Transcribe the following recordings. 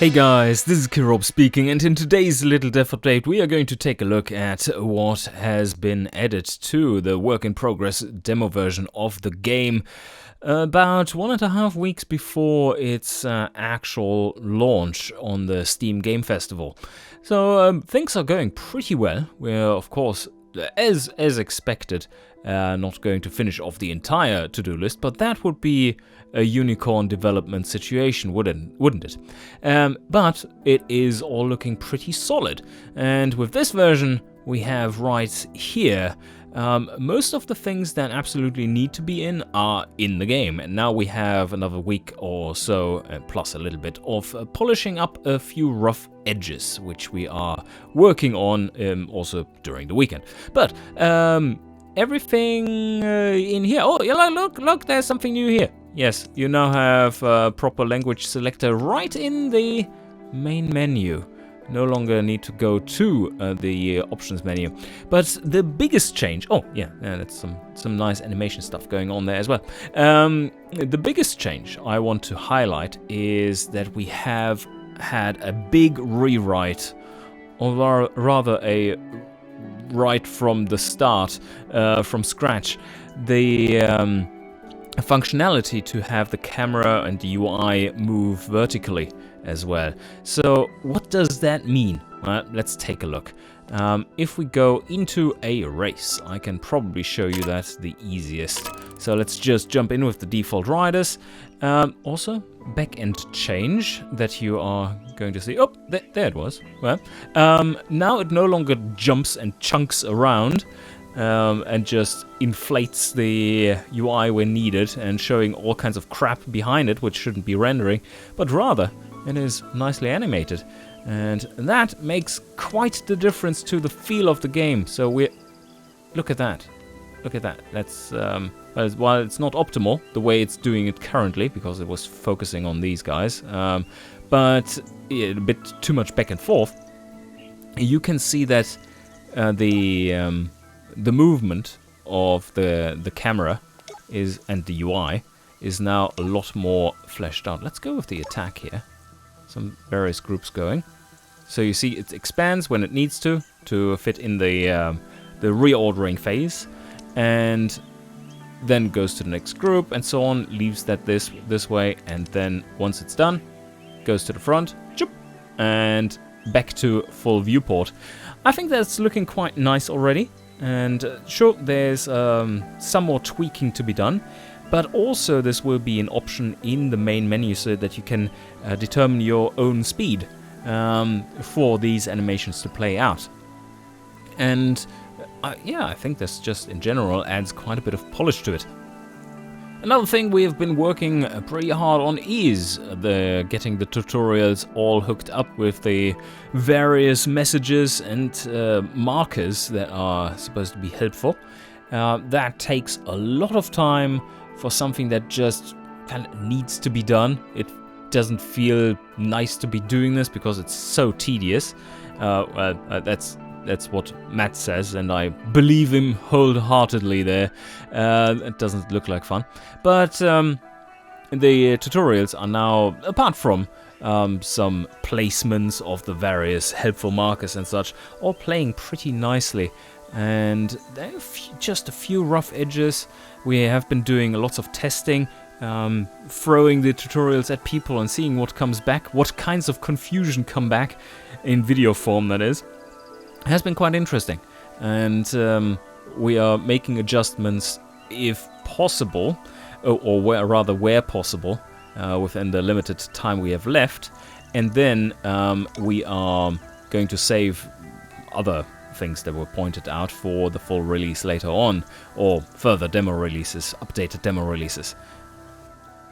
Hey guys, this is Kirob speaking, and in today's little dev update we are going to take a look at what has been added to the work-in-progress demo version of the game about 1.5 weeks before its actual launch on the Steam Game Festival. So things are going pretty well. We're of course, as expected, not going to finish off the entire to-do list, but that would be a unicorn development situation, wouldn't it? But it is all looking pretty solid, and with this version we have right here most of the things that absolutely need to be in are in the game, and now we have another week or so, plus a little bit of polishing up a few rough edges, which we are working on also during the weekend. But everything in here, oh yeah, look, there's something new here. Yes, you now have a proper language selector right in the main menu. No longer need to go to the options menu. But the biggest change, oh yeah, that's some nice animation stuff going on there as well. The biggest change I want to highlight is that we have had a big rewrite, or rather a right from the start, from scratch. The functionality to have the camera and the UI move vertically as well. So what does that mean? Let's take a look. If we go into a race, I can probably show you that the easiest. So let's just jump in with the default riders. Also, back-end change that you are going to see. Oh, there it was. Well, now it no longer jumps and chunks around and just inflates the UI when needed and showing all kinds of crap behind it, which shouldn't be rendering, but rather it is nicely animated, and that makes quite the difference to the feel of the game. So look at that. That's while it's not optimal the way it's doing it currently, because it was focusing on these guys, but a bit too much back and forth. You can see that the movement of the camera and the UI is now a lot more fleshed out. Let's go with the attack here. Some various groups going. So you see it expands when it needs to fit in the reordering phase, and then goes to the next group and so on, leaves that this way, and then once it's done, goes to the front, and back to full viewport. I think that's looking quite nice already. And sure, there's some more tweaking to be done, but also this will be an option in the main menu so that you can determine your own speed for these animations to play out. And yeah, I think this just in general adds quite a bit of polish to it. Another thing we have been working pretty hard on is getting the tutorials all hooked up with the various messages and markers that are supposed to be helpful. That takes a lot of time for something that just kind of needs to be done. It doesn't feel nice to be doing this because it's so tedious. That's what Matt says, and I believe him wholeheartedly there. It doesn't look like fun. But the tutorials are now, apart from some placements of the various helpful markers and such, all playing pretty nicely. And there are just a few rough edges. We have been doing lots of testing, throwing the tutorials at people and seeing what comes back, what kinds of confusion come back in video form, that is. Has been quite interesting, and we are making adjustments if possible, or where possible, within the limited time we have left, and then we are going to save other things that were pointed out for the full release later on, or further demo releases, updated demo releases.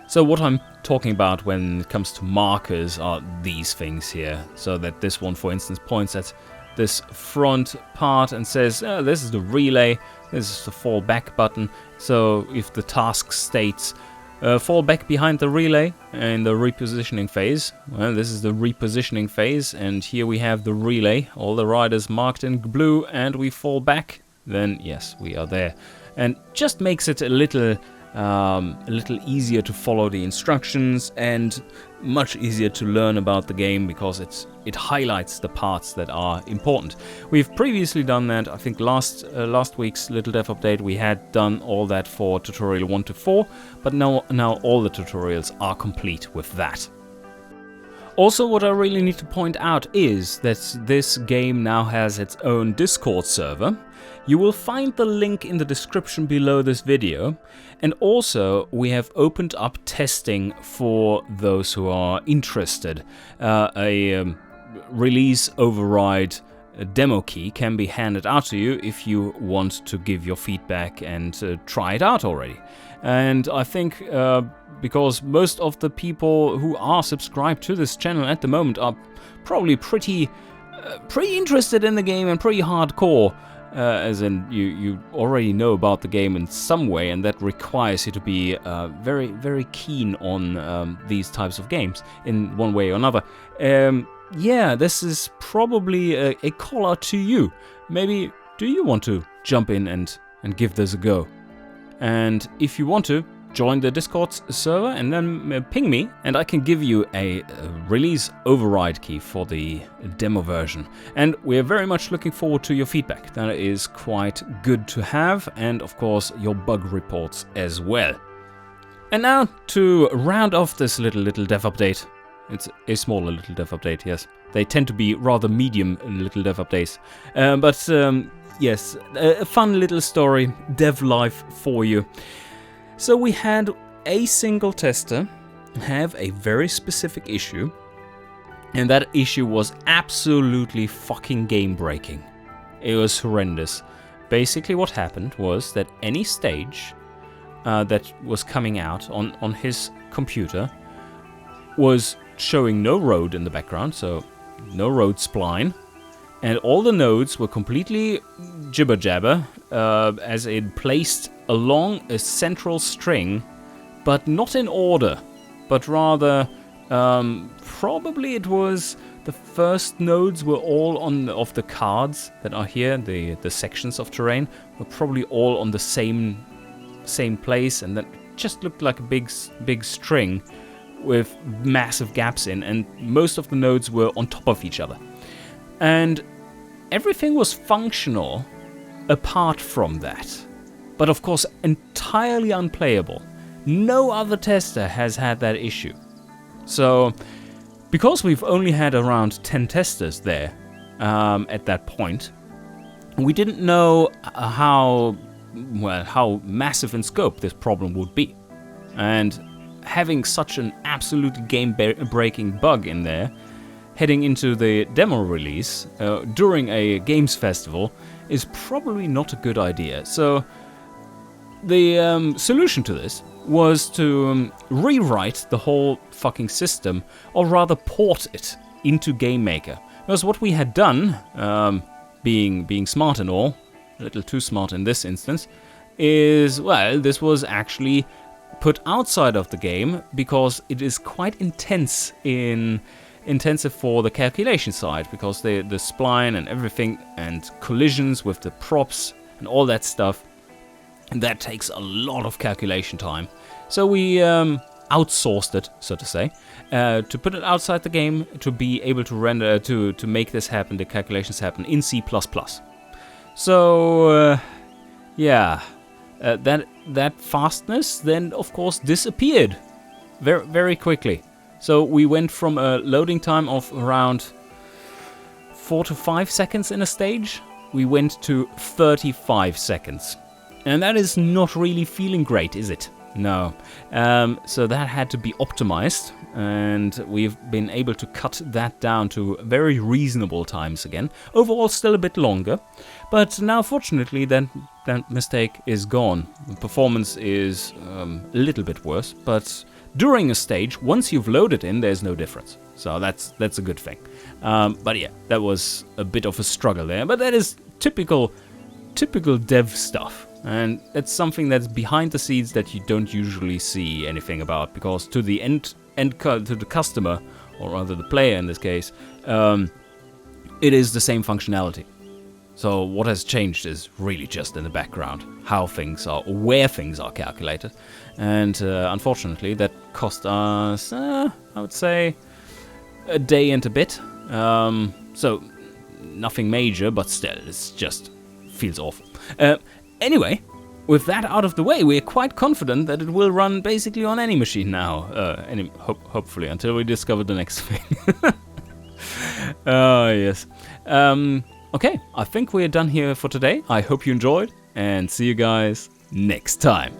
So what I'm talking about when it comes to markers are these things here, so that this one, for instance, points at this front part and says, this is the relay, this is the fall back button. So if the task states fall back behind the relay in the repositioning phase, well, this is the repositioning phase, and here we have the relay, all the riders marked in blue, and we fall back, then yes, we are there. And just makes it a little a little easier to follow the instructions, and much easier to learn about the game because it highlights the parts that are important. We've previously done that. I think last week's Little Dev Update we had done all that for tutorial 1 to 4, but now all the tutorials are complete with that. Also, what I really need to point out is that this game now has its own Discord server. You will find the link in the description below this video, and also we have opened up testing for those who are interested. A release override demo key can be handed out to you if you want to give your feedback and try it out already. And I think because most of the people who are subscribed to this channel at the moment are probably pretty interested in the game and pretty hardcore, as in you already know about the game in some way, and that requires you to be very keen on these types of games in one way or another. Yeah, this is probably a call out to you. Maybe do you want to jump in and give this a go? And if you want to, join the Discord server and then ping me, and I can give you a release override key for the demo version. And we're very much looking forward to your feedback. That is quite good to have, and of course your bug reports as well. And now to round off this little dev update. It's a smaller little dev update, yes. They tend to be rather medium little dev updates. Yes, a fun little story, dev life for you. So we had a single tester have a very specific issue, and that issue was absolutely fucking game breaking. It was horrendous. Basically what happened was that any stage that was coming out on his computer was showing no road in the background, so no road spline, and all the nodes were completely jibber jabber as it placed along a central string, but not in order, but rather probably it was the first nodes were all of the cards that are here, the sections of terrain were probably all on the same place, and that just looked like a big string with massive gaps in, and most of the nodes were on top of each other. And everything was functional apart from that. But of course, entirely unplayable. No other tester has had that issue. So, because we've only had around 10 testers there at that point, we didn't know how massive in scope this problem would be. And having such an absolute game-breaking bug in there, heading into the demo release during a games festival, is probably not a good idea. So the solution to this was to rewrite the whole fucking system, or rather port it into GameMaker. Because what we had done, being smart and all, a little too smart in this instance, is, well, this was actually put outside of the game because it is quite intensive for the calculation side, because the spline and everything and collisions with the props and all that stuff, that takes a lot of calculation time. So we outsourced it, so to say, to put it outside the game, to be able to render, to make this happen, the calculations happen in C++. So yeah, that fastness then of course disappeared very quickly. So we went from a loading time of around 4 to 5 seconds in a stage, we went to 35 seconds. And that is not really feeling great, is it? No. So that had to be optimized, and we've been able to cut that down to very reasonable times again. Overall still a bit longer, but now fortunately that mistake is gone. The performance is a little bit worse, but during a stage, once you've loaded in, there's no difference. So that's a good thing. But yeah, that was a bit of a struggle there, but that is typical dev stuff. And it's something that's behind the scenes that you don't usually see anything about, because to the to the customer, or rather the player in this case, it is the same functionality. So what has changed is really just in the background, how things are, or where things are calculated. And unfortunately, that cost us, I would say, a day and a bit. So nothing major, but still, it's just feels awful. Anyway, with that out of the way, we're quite confident that it will run basically on any machine now. Hopefully, until we discover the next thing. Yes. Okay, I think we're done here for today. I hope you enjoyed, and see you guys next time.